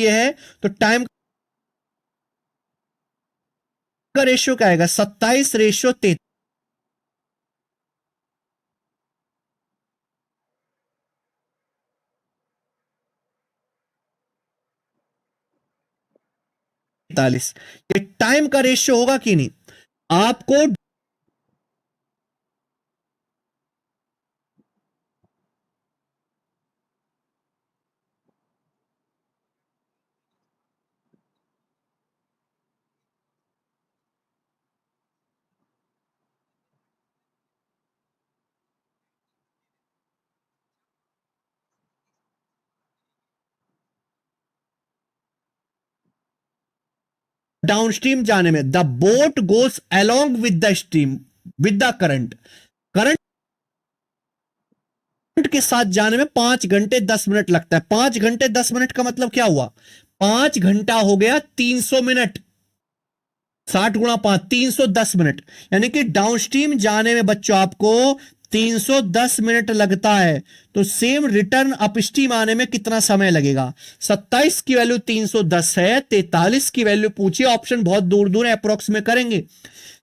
ये है, तो टाइम का रेशियो क्या आएगा? 27:43। ये टाइम का रेशियो होगा कि नहीं? आपको डाउनस्ट्रीम जाने में, the boat goes along with the stream with the current, current के साथ जाने में 5 घंटे 10 मिनट लगता है। 5 घंटे 10 मिनट का मतलब क्या हुआ? 5 घंटा हो गया 300 मिनट, 60 × 5 310 मिनट। यानी कि डाउनस्ट्रीम जाने में बच्चों आपको 310 मिनट लगता है। तो सेम रिटर्न अपस्ट्रीम आने में कितना समय लगेगा? 27 की वैल्यू 310 है, 43 की वैल्यू पूछिए, ऑप्शन बहुत दूर दूर है, अप्रोक्स में करेंगे।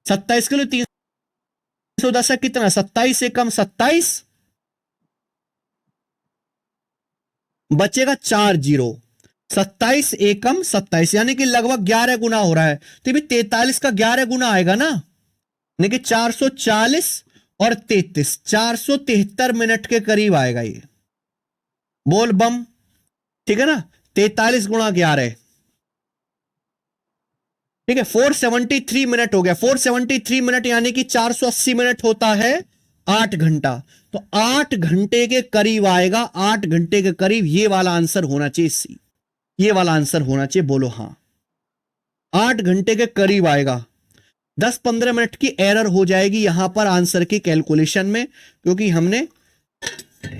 27 के लिए 310 है कितना? 27 से कम 27, बचेगा 4 जीरो। 27 एकम 27 यानी कि लगभग 11 गुना हो रहा है। तो भी 43 का 11 गुना आएगा ना, यानी कि 440 और 33, 473 मिनट के करीब आएगा ये। बोल बम, ठीक है ना? 43 × 11, ठीक है, 473 मिनट हो गया। 473 मिनट यानी कि 480 मिनट होता है 8 घंटा। तो 8 घंटे के करीब आएगा, 8 घंटे के करीब। ये वाला आंसर होना चाहिए सी, ये वाला आंसर होना चाहिए। बोलो हाँ, 8 घंटे के करीब आएगा। 10-15 मिनट की एरर हो जाएगी यहां पर आंसर की कैलकुलेशन में, क्योंकि हमने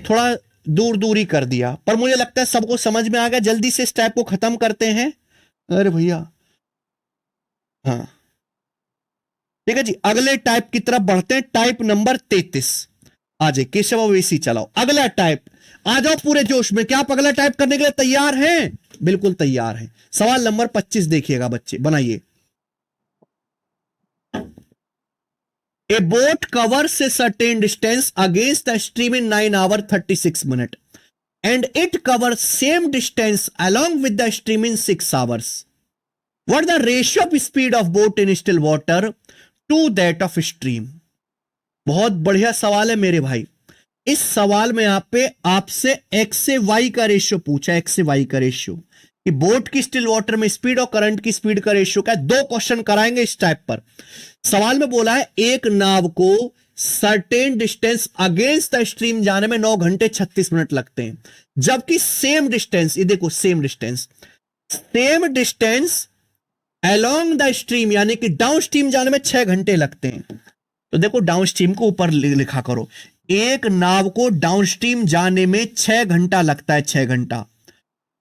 थोड़ा दूर दूर ही कर दिया। पर मुझे लगता है सबको समझ में आ गया। जल्दी से इस टाइप को खत्म करते हैं। अरे भैया, हाँ ठीक है जी, अगले टाइप की तरफ बढ़ते हैं। Type number 33। आ जाए केशव, वेसी चलाओ अगला टाइप। आ जाओ पूरे जोश में। क्या आप अगला टाइप करने के लिए तैयार हैं? बिल्कुल तैयार हैं। सवाल नंबर 25 देखिएगा बच्चे, बनाइए। A boat covers a certain distance against the stream in 9 hours 36 minutes, and it covers same distance along with the stream in 6 hours. What the ratio of speed of boat in still water to that of stream? बहुत बढ़िया सवाल है मेरे भाई। इस सवाल में आप पे आपसे एक्स से वाई का रेशियो पूछा, एक्स से वाई का रेशियो, कि बोट की स्टिल वाटर में स्पीड और करंट की स्पीड का रेशियो क्या है। 2 क्वेश्चन कराएंगे इस टाइप पर। सवाल में बोला है एक नाव को certain distance against the stream जाने में 9 घंटे 36 मिनट लगते हैं, जबकि सेम डिस्टेंस, ये देखो same distance along the stream यानी कि डाउन स्ट्रीम जाने में 6 घंटे लगते हैं। तो देखो डाउन स्ट्रीम को ऊपर लिखा करो। एक नाव को डाउन स्ट्रीम जाने में 6 घंटा लगता है, 6 घंटा,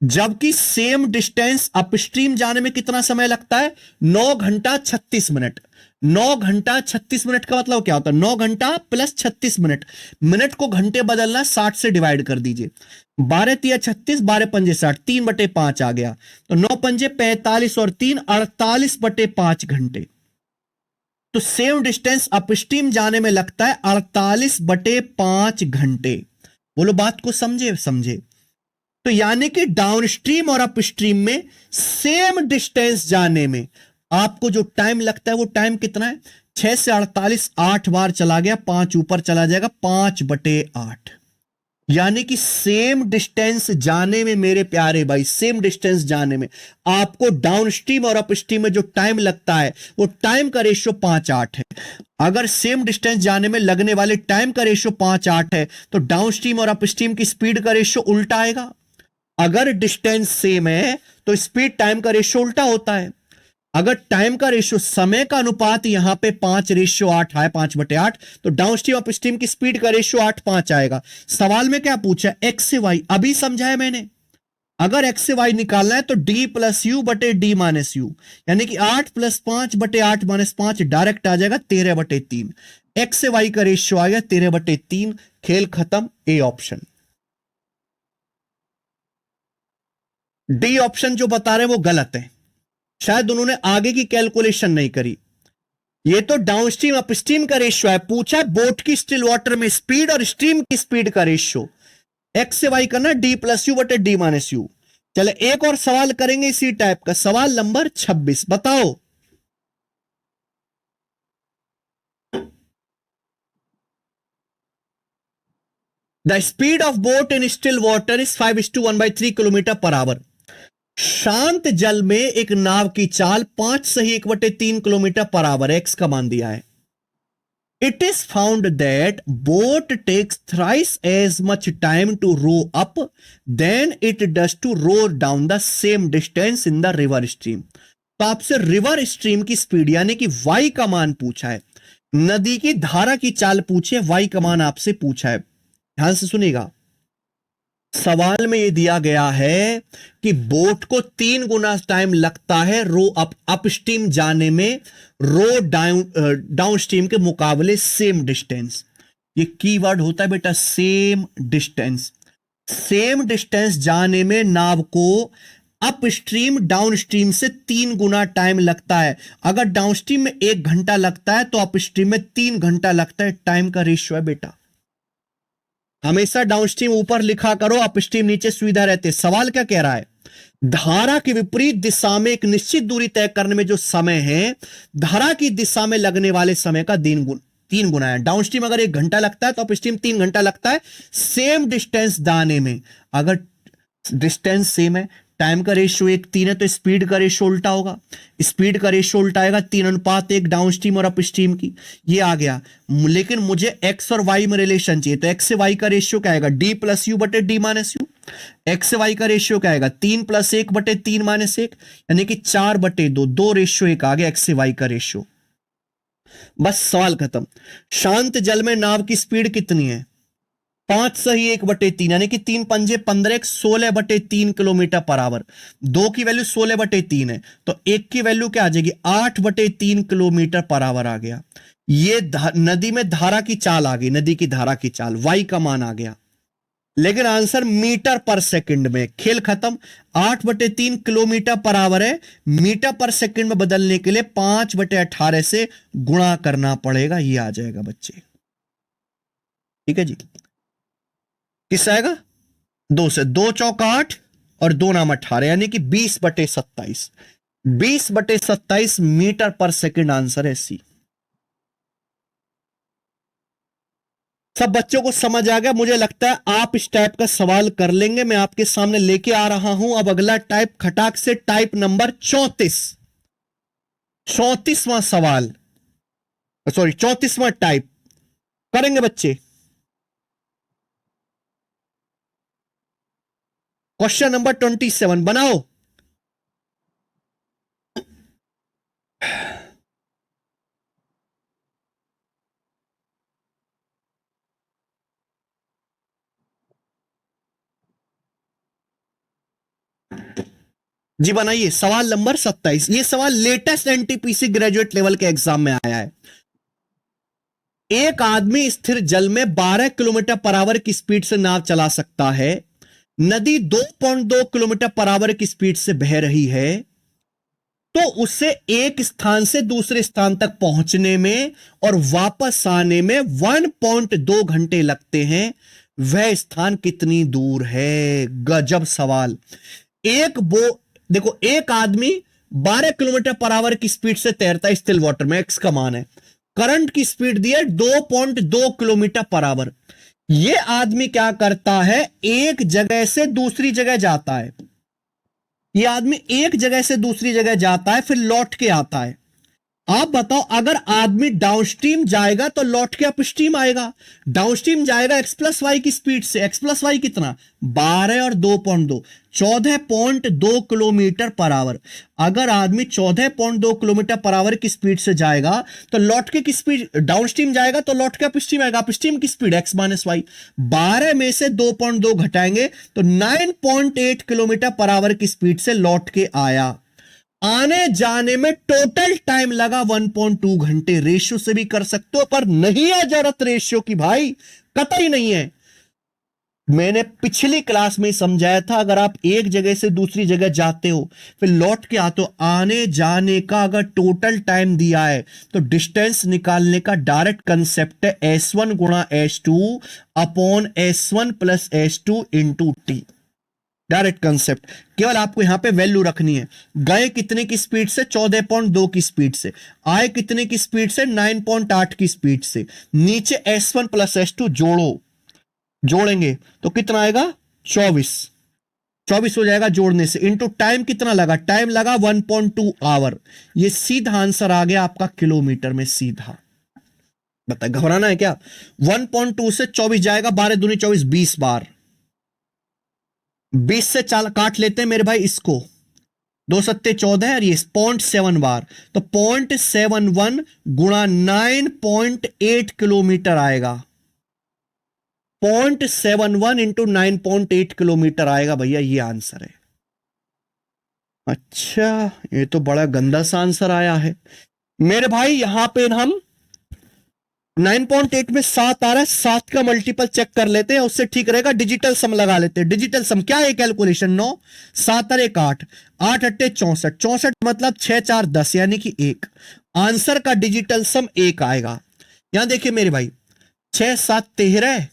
जबकि सेम डिस्टेंस अपस्ट्रीम जाने में कितना समय लगता है? 9 घंटा 36 मिनट। 9 घंटा 36 मिनट का मतलब क्या होता है? 9 घंटा प्लस 36 मिनट। मिनट को घंटे बदलना, 60 से डिवाइड कर दीजिए। 12 तिया 36, 12 पंजे 60, 3/5 आ गया। तो 9 पंजे 45 और 3 48/5 घंटे। तो सेम डिस्टेंस अपस्ट्रीम जाने में लगता है 48/5 घंटे। बोलो बात को समझे? समझे? तो यानी कि डाउनस्ट्रीम और अपस्ट्रीम में सेम डिस्टेंस जाने में आपको जो टाइम लगता है वो टाइम कितना है? 6 से 48, 8 बार चला गया, 5 ऊपर चला जाएगा, 5/8। यानी कि सेम डिस्टेंस जाने में मेरे प्यारे भाई, सेम डिस्टेंस जाने में आपको डाउनस्ट्रीम और अपस्ट्रीम में जो टाइम लगता है वो टाइम का रेशियो 5/8 है। अगर सेम डिस्टेंस जाने में लगने वाले टाइम का रेशियो 5/8 है तो डाउनस्ट्रीम और अपस्ट्रीम की स्पीड का रेशियो उल्टा आएगा। अगर डिस्टेंस सेम है तो स्पीड टाइम का रेशियो उल्टा होता है। अगर टाइम का रेशियो, समय का अनुपात यहां पे 5:8 है, 5/8, तो डाउनस्ट्रीम अपस्ट्रीम की स्पीड का रेशियो 8:5 आएगा। सवाल में क्या पूछा? एक्स से वाई। अभी समझाया मैंने। अगर एक्स से वाई निकालना है तो डी प्लस यू बटे डी माइनस यू, यानी कि 8 + 5/8 - 5 डायरेक्ट आ जाएगा 13/3। एक्स से वाई का रेशियो आ गया 13/3। खेल खत्म, ए ऑप्शन। डी ऑप्शन जो बता रहे हैं वो गलत है, शायद उन्होंने आगे की कैलकुलेशन नहीं करी। ये तो डाउनस्ट्रीम अपस्ट्रीम का रेशियो है, पूछा है बोट की स्टिल वाटर में स्पीड और स्ट्रीम की स्पीड का रेशियो, एक्स से वाई करना डी प्लस यू बटे डी माइनस यू। चले एक और सवाल करेंगे इसी टाइप का, सवाल नंबर 26 बताओ। The speed of boat in still water is 5:1/3 kilometre per our. शांत जल में एक नाव की चाल 5 सही 1/3 किलोमीटर पर आवर, एक्स का मान दिया है। It is found that boat takes thrice as much time to row up than it does to row down the same distance in the river stream. तो आपसे रिवर स्ट्रीम की speed यानी कि y का मान पूछा है, नदी की धारा की चाल पूछी है, y का मान आपसे पूछा है। ध्यान से सुनिएगा, सवाल में यह दिया गया है कि बोट को 3 गुना टाइम लगता है रो अपस्ट्रीम जाने में, रो डाउन स्ट्रीम के मुकाबले सेम डिस्टेंस। ये कीवर्ड होता है बेटा, सेम डिस्टेंस। सेम डिस्टेंस जाने में नाव को अपस्ट्रीम डाउन स्ट्रीम से 3 गुना टाइम लगता है। अगर डाउन स्ट्रीम में 1 घंटा लगता है तो अपस्ट्रीम में 3 घंटा लगता है, टाइम का रेशियो है बेटा। हमेशा डाउनस्ट्रीम ऊपर लिखा करो, अपस्ट्रीम नीचे सुविधा रहती है। सवाल क्या कह रहा है, धारा की विपरीत दिशा में एक निश्चित दूरी तय करने में जो समय है, धारा की दिशा में लगने वाले समय का 3 गुना है। डाउनस्ट्रीम अगर 1 घंटा लगता है तो अपस्ट्रीम 3 घंटा लगता है, सेम डिस्टेंस दाने में। अगर डिस्टेंस सेम है, टाइम का रेशियो 1:3 है, तो स्पीड का रेशियो उल्टा होगा। स्पीड का रेशियो उल्टा आएगा, 3:1 डाउन स्ट्रीम और अप स्ट्रीम की, ये आ गया। लेकिन मुझे एक्स और वाई में रिलेशन चाहिए, तो एक्स से वाई का रेशियो क्या आएगा, डी प्लस यू बटे डी माइनस यू। एक्स से वाई का रेशियो क्या आएगा, 3 + 1 बटे 3 - 1, यानी कि 4/2, 2 रेशियो 1 आ गया एक्स से वाई का रेशियो। बस सवाल खत्म। शांत जल में नाव की स्पीड कितनी है, 5 सही 1/3, यानी कि 3 पंजे 15, 16/3 किलोमीटर पर आवर। 2 की वैल्यू 16/3 है, तो 1 की वैल्यू क्या आ जाएगी, 8/3 किलोमीटर पर आवर आ गया। ये नदी में धारा की चाल आ गई, नदी की धारा की चाल, वाई का मान आ गया। लेकिन आंसर मीटर पर सेकंड में, खेल खत्म। 8/3 किलोमीटर पर आवर है, मीटर पर सेकंड में बदलने के लिए 5/18 से गुणा करना पड़ेगा, ये आ जाएगा बच्चे। ठीक है जी, किस आएगा, 2 से, 2 चौक 8 और 2 नाम 18, यानी कि 20/27। 20/27 मीटर पर सेकंड आंसर है सी। सब बच्चों को समझ आ गया, मुझे लगता है आप इस टाइप का सवाल कर लेंगे। मैं आपके सामने लेके आ रहा हूं अब अगला टाइप, खटाक से टाइप नंबर 34वां सवाल, सॉरी 34वां टाइप करेंगे बच्चे। क्वेश्चन नंबर 27 बनाओ। जी बनाइए। सवाल नंबर 27, ये सवाल लेटेस्ट एनटीपीसी ग्रेजुएट लेवल के एग्जाम में आया है। एक आदमी स्थिर जल में 12 किलोमीटर पर आवर की स्पीड से नाव चला सकता है। नदी 2.2 किलोमीटर पर आवर की स्पीड से बह रही है, तो उसे एक स्थान से दूसरे स्थान तक पहुंचने में और वापस आने में 1.2 घंटे लगते हैं। वह स्थान कितनी दूर है? गजब सवाल। देखो, एक आदमी 12 किलोमीटर पर आवर की स्पीड से तैरता है स्टिल वाटर में, एक्स का मान है। करंट की स्पीड दी है 2.2 किलोमीटर पर आवर। यह आदमी क्या करता है, एक जगह से दूसरी जगह जाता है। यह आदमी एक जगह से दूसरी जगह जाता है, फिर लौट के आता है। आप बताओ, अगर आदमी डाउनस्ट्रीम जाएगा तो लौट के अपस्ट्रीम आएगा। डाउनस्ट्रीम जाएगा x + y की स्पीड से। x + y कितना, 12 और 2.2, 14.2 किलोमीटर पर आवर। अगर आदमी 14.2 किलोमीटर पर आवर की स्पीड से जाएगा तो लौट के की स्पीड, डाउनस्ट्रीम जाएगा तो लौट के अपस्ट्रीम आएगा। अपस्ट्रीम की स्पीड x - y, 12 में से 2.2 घटाएंगे तो 9.8 किलोमीटर पर आवर की स्पीड से लौट के आया। आने जाने में टोटल टाइम लगा 1.2 घंटे। रेशियो से भी कर सकते हो, पर नहीं है जरूरत रेशियो की भाई, कतई नहीं है। मैंने पिछली क्लास में समझाया था, अगर आप एक जगह से दूसरी जगह जाते हो फिर लौट के आते हो, आने जाने का अगर टोटल टाइम दिया है तो डिस्टेंस निकालने का डायरेक्ट कंसेप्ट है S1 गुणा S2 upon S1 plus S2 into T. Direct concept, केवल आपको यहां पे वैल्यू रखनी है। गए कितने की स्पीड से? 14.2 की स्पीड से। आए कितने की स्पीड से? 9.8 की स्पीड से। नीचे S1 प्लस S2 जोड़ेंगे तो कितना आएगा? 24। 24 हो जाएगा जोड़ने से। इनटू टाइम कितना लगा? टाइम लगा 1.2 आवर। ये सीधा आंसर आ गया आपका किलोमीटर में, सीधा। बता, घबराना है क्या? 1.2 से 24 जाएगा, 12 दूनी 24, 20 बार। 20 से चाल काट लेते हैं मेरे भाई इसको, 2 सत्ते 14 और ये 0.7 बार, तो 0.71 गुणा 9.8 किलोमीटर आएगा। 0.71 इंटू 9.8 किलोमीटर आएगा भैया, ये आंसर है। अच्छा, ये तो बड़ा गंदा सा आंसर आया है मेरे भाई। यहां पे हम 9.8 में 7 आ रहा है, 7 का मल्टीपल चेक कर लेते हैं, उससे ठीक रहेगा। डिजिटल सम लगा लेते हैं। डिजिटल सम क्या है? कैलकुलेशन 9 7 और 1 8, 8 अट्टे 64, 64 मतलब 6 4 10 यानी कि 1। आंसर का डिजिटल सम 1 आएगा। यहां देखिए मेरे भाई, 6 7 13,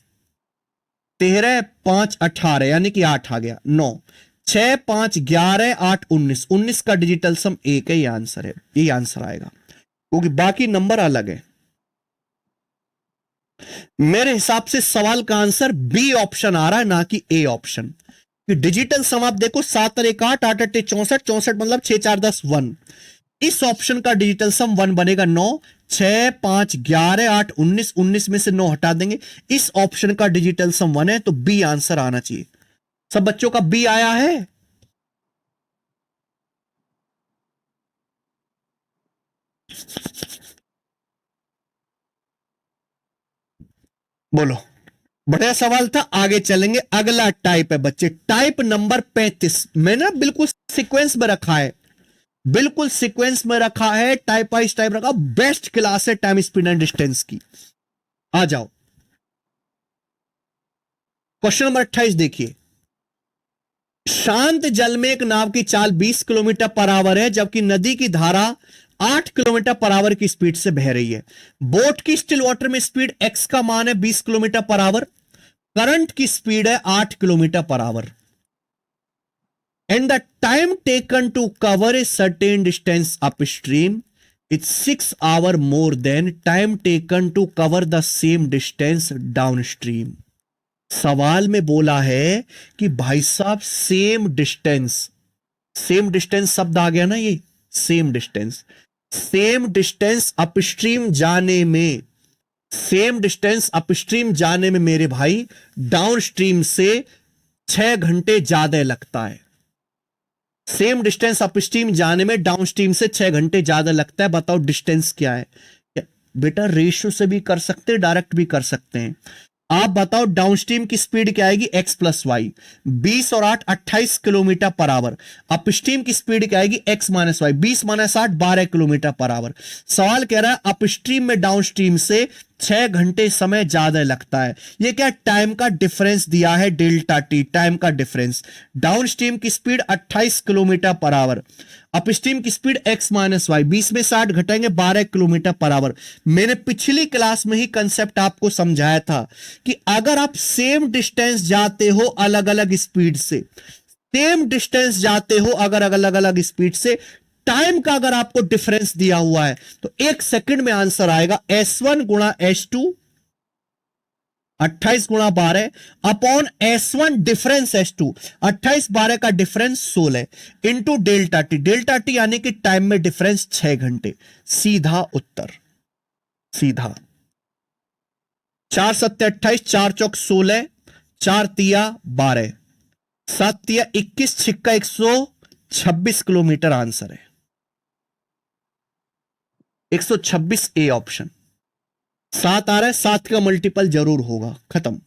13 5 18 यानी कि 8 आ गया। 9 6 5 11 8 19, 19 का डिजिटल सम 1 है। ये आंसर है, ये आंसर आएगा, क्योंकि बाकी नंबर अलग है। मेरे हिसाब से सवाल का आंसर बी ऑप्शन आ रहा है, ना कि ए ऑप्शन। डिजिटल सम आप देखो, 7 और 1 8, 8 8 64, 64 मतलब 6 4 10 1। इस ऑप्शन का डिजिटल सम 1 बनेगा। 9 6 5 11 8 19, 19 में से 9 हटा देंगे। इस ऑप्शन का डिजिटल सम 1 है, तो बी आंसर आना चाहिए। सब बच्चों का बी आया है? बोलो। बढ़िया सवाल था। आगे चलेंगे, अगला टाइप है बच्चे, टाइप नंबर 35। मैंने बिल्कुल सीक्वेंस में रखा है, बिल्कुल सीक्वेंस में रखा है, टाइप वाइज टाइप रखा। बेस्ट क्लास है टाइम स्पीड एंड डिस्टेंस की। आ जाओ, क्वेश्चन नंबर 28 देखिए। शांत जल में एक नाव की चाल 20 किलोमीटर पर आवर है, जबकि नदी की धारा 8 किलोमीटर पर आवर की स्पीड से बह रही है। बोट की स्टिल वाटर में स्पीड एक्स का मान है 20 किलोमीटर पर आवर, करंट की स्पीड है 8 kilometre per our, and the time taken to cover a certain distance upstream is 6 hours more than time taken to cover the same distance downstream। सवाल में बोला है कि भाई साहब सेम डिस्टेंस शब्द आ गया ना, ये सेम डिस्टेंस अपस्ट्रीम जाने में, सेम डिस्टेंस अपस्ट्रीम जाने में मेरे भाई डाउनस्ट्रीम से 6 घंटे ज्यादा लगता है। सेम डिस्टेंस अपस्ट्रीम जाने में डाउनस्ट्रीम से 6 घंटे ज्यादा लगता है। बताओ डिस्टेंस क्या है? बेटा रेशियो से भी कर सकते हैं, डायरेक्ट भी कर सकते हैं। आप बताओ डाउनस्ट्रीम की स्पीड क्या आएगी? X plus Y. 20 और 8 28 किलोमीटर पर आवर। अपस्ट्रीम की स्पीड क्या आएगी? X minus Y. 20 minus 8 12 kilometre per hour. सवाल कह रहा है अपस्ट्रीम में डाउनस्ट्रीम से 6 घंटे समय ज्यादा लगता है। ये क्या? टाइम का डिफरेंस दिया है, डेल्टा टी, टाइम का डिफरेंस। डाउनस्ट्रीम की speed 28 kilometre per our, upstream की स्पीड x माइनस वाई। 20 में 60 घटाएंगे 12 किलोमीटर पर आवर। मैंने पिछली क्लास में ही कंसेप्ट आपको समझाया था कि अगर आप सेम डिस्टेंस जाते हो अलग अलग स्पीड से, सेम डिस्टेंस जाते हो अगर अलग अलग स्पीड से, टाइम का अगर आपको डिफरेंस दिया हुआ है तो 1 सेकंड में आंसर आएगा S1 गुणा S2, 28 गुणा 12 अपॉन S1 डिफरेंस S2, 28 12 का difference 16 into delta T. Delta T यानी कि टाइम में डिफरेंस 6 घंटे। सीधा उत्तर, सीधा। 4 सत्ते 28, 4 चौक 16, 4 तिया 12, 7 तिया 21, छिक्का 126 किलोमीटर आंसर है। 126 ए ऑप्शन। 7 आ रहा है, 7 का मल्टीपल जरूर होगा। खत्म।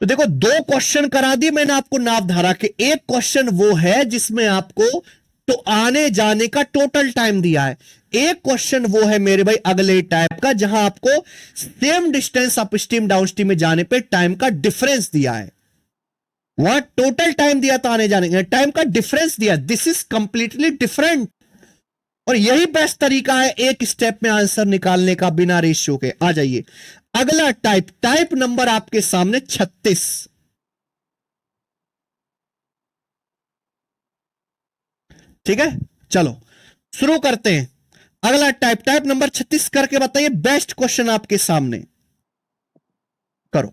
तो देखो 2 क्वेश्चन करा दिए मैंने आपको नावधारा के। एक क्वेश्चन वो है जिसमें आपको तो आने जाने का टोटल टाइम दिया है। एक क्वेश्चन वो है मेरे भाई अगले टाइप का, जहां आपको सेम डिस्टेंस अपस्ट्रीम डाउनस्ट्रीम में जाने पे टाइम का डिफरेंस दिया है। वहां टोटल टाइम दिया था आने जाने का, टाइम का डिफरेंस दिया। This is completely different. और यही बेस्ट तरीका है एक स्टेप में आंसर निकालने का बिना रेशियो के। आ जाइए अगला टाइप, टाइप नंबर आपके सामने 36। ठीक है, चलो शुरू करते हैं। अगला टाइप, टाइप नंबर 36 करके बताइए। बेस्ट क्वेश्चन आपके सामने, करो।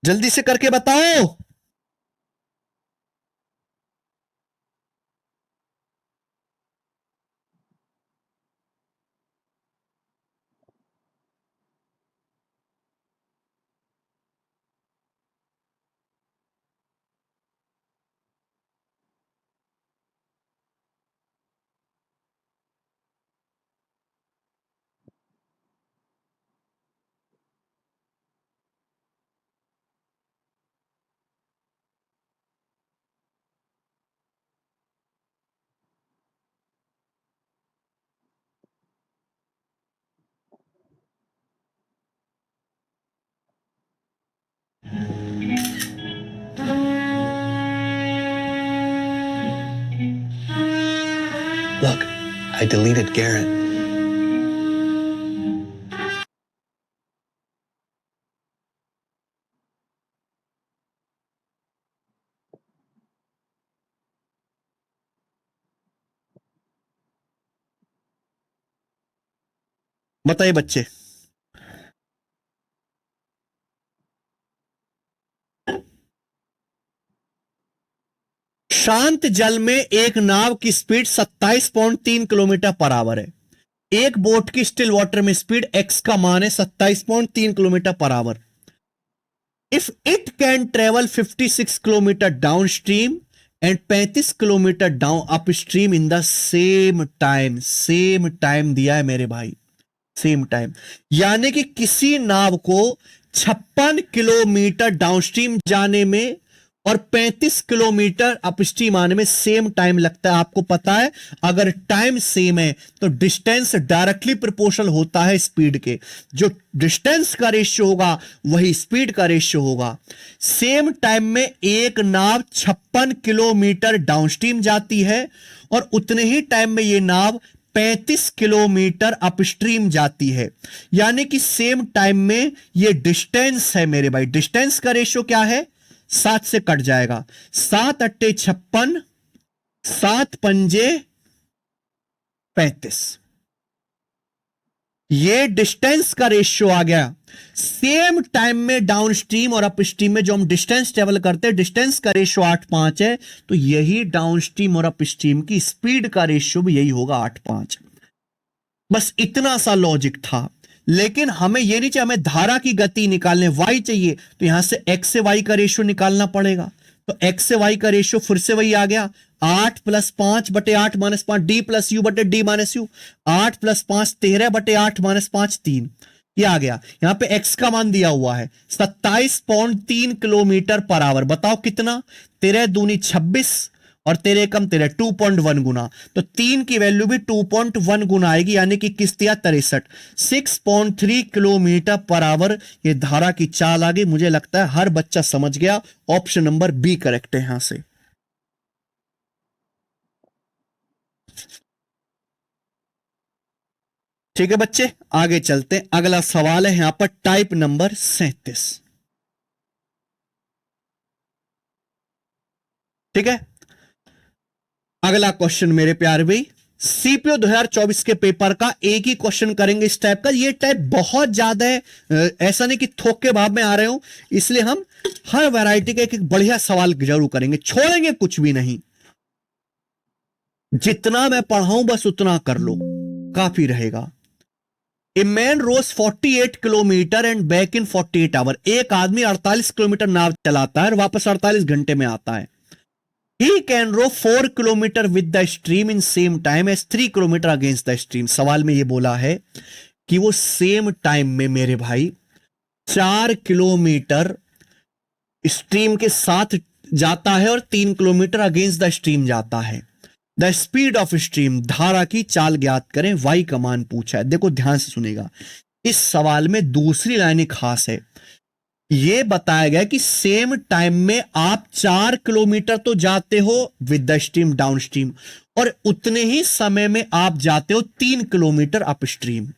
जल्दी से करके बताओ। Look, I deleted Garrett. बताइए बच्चे। शांत जल में एक नाव की स्पीड 27.3 किलोमीटर पर आवर है। एक बोट की स्टिल वाटर में स्पीड एक्स का मान है 27.3 kilometre per our. If it can travel 56 kilometre down stream and 35 kilometre down up stream in the same time. Same time दिया है मेरे भाई, सेम टाइम। यानी कि किसी नाव को 56 किलोमीटर डाउनस्ट्रीम जाने में और 35 किलोमीटर अपस्ट्रीम आने में सेम टाइम लगता है। आपको पता है अगर टाइम सेम है तो डिस्टेंस डायरेक्टली प्रोपोर्शनल होता है स्पीड के। जो डिस्टेंस का रेशियो होगा वही स्पीड का रेशियो होगा। सेम टाइम में एक नाव 56 किलोमीटर डाउनस्ट्रीम जाती है और उतने ही टाइम में यह नाव 35 किलोमीटर अपस्ट्रीम जाती है। यानी कि सेम टाइम में ये डिस्टेंस है मेरे भाई। डिस्टेंस का रेशियो क्या है? 7 से कट जाएगा। 7 अट्टे 56, 7 पंजे 35। ये डिस्टेंस का रेशियो आ गया। सेम टाइम में डाउनस्ट्रीम और अपस्ट्रीम में जो हम डिस्टेंस ट्रेवल करते हैं, डिस्टेंस का रेशियो 8:5 है, तो यही डाउनस्ट्रीम और अपस्ट्रीम की स्पीड का रेशियो भी यही होगा 8:5। बस इतना सा लॉजिक था। लेकिन हमें यह नहीं चाहिए, हमें धारा की गति निकालने वाई चाहिए, तो यहां से एक्स से वाई का रेशियो निकालना पड़ेगा। तो एक्स से वाई का रेशियो फिर से वही आ गया, 8 + 5 बटे 8 - 5 डी प्लस यू बटे डी माइनस यू। 8 + 5 13 बटे 8 - 5 3। ये आ गया। यहां पे एक्स का मान दिया हुआ है 27.3 किलोमीटर पर आवर। बताओ कितना? 13 दूनी 26 और 13 कम 13, 2.1 गुना। तो 3 की वैल्यू भी 2.1 गुना आएगी, यानी कि किस दिया 63, 6.3 किलोमीटर पर आवर। ये धारा की चाल आ गई। मुझे लगता है हर बच्चा समझ गया। ऑप्शन नंबर बी करेक्ट है यहां से। ठीक है बच्चे, आगे चलते हैं। अगला सवाल है यहां पर टाइप नंबर 37। ठीक है, अगला क्वेश्चन मेरे प्यारे भाई, सीपीओ 2024 के पेपर का एक ही क्वेश्चन करेंगे इस टाइप का। ये टाइप बहुत ज्यादा है, ऐसा नहीं कि थोक के भाव में आ रहे हो, इसलिए हम हर वैरायटी का एक एक बढ़िया सवाल जरूर करेंगे, छोड़ेंगे कुछ भी नहीं। जितना मैं पढ़ाऊं बस उतना कर लो, काफी रहेगा। A man rows 48 kilometre and back in 48 hour. एक आदमी 48 किलोमीटर नाव चलाता है और वापस 48 घंटे में आता है। He can row 4 kilometre with the stream in same time as 3 kilometre against the stream. सवाल में ये बोला है कि वो सेम टाइम में मेरे भाई 4 किलोमीटर स्ट्रीम के साथ जाता है और 3 किलोमीटर अगेंस्ट द स्ट्रीम जाता है। द स्पीड ऑफ स्ट्रीम, धारा की चाल ज्ञात करें, वाई का मान पूछा है। देखो ध्यान से सुनेगा, इस सवाल में दूसरी लाइन खास है। यह बताया गया कि सेम टाइम में आप 4 किलोमीटर तो जाते हो with the stream down stream, और उतने ही समय में आप जाते हो 3 kilometre up stream.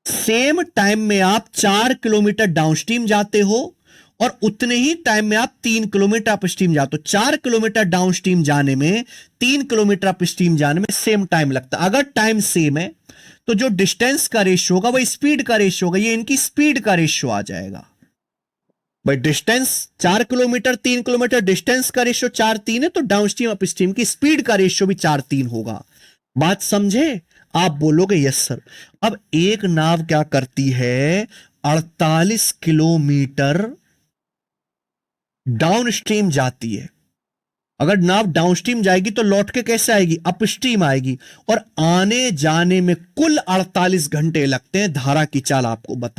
Same time में आप 4 किलोमीटर डाउन स्ट्रीम जाते हो और उतने ही टाइम में आप 3 किलोमीटर अप स्ट्रीम जाते हो। 4 किलोमीटर डाउन स्ट्रीम जाने में, 3 किलोमीटर अप स्ट्रीम जाने में सेम टाइम लगता है। अगर टाइम सेम है तो जो डिस्टेंस का रेशियो होगा वह स्पीड का रेशियो होगा। ये इनकी स्पीड का रेशियो आ जाएगा भाई। डिस्टेंस 4 किलोमीटर 3 किलोमीटर, डिस्टेंस का रेशियो 4-3 है, तो डाउन स्ट्रीम अप स्ट्रीम की स्पीड का रेशियो भी 4-3 होगा। बात समझे? आप बोलोगे यस सर। अब एक नाव क्या करती है, 48 किलोमीटर डाउन स्ट्रीम जाती है। अगर नाव डाउन स्ट्रीम जाएगी तो लौट के कैसे आएगी, अप स्ट्रीम आएगी, और आने जाने में कुल 48 घंटे लगते हैं। धारा की चाल आपको बता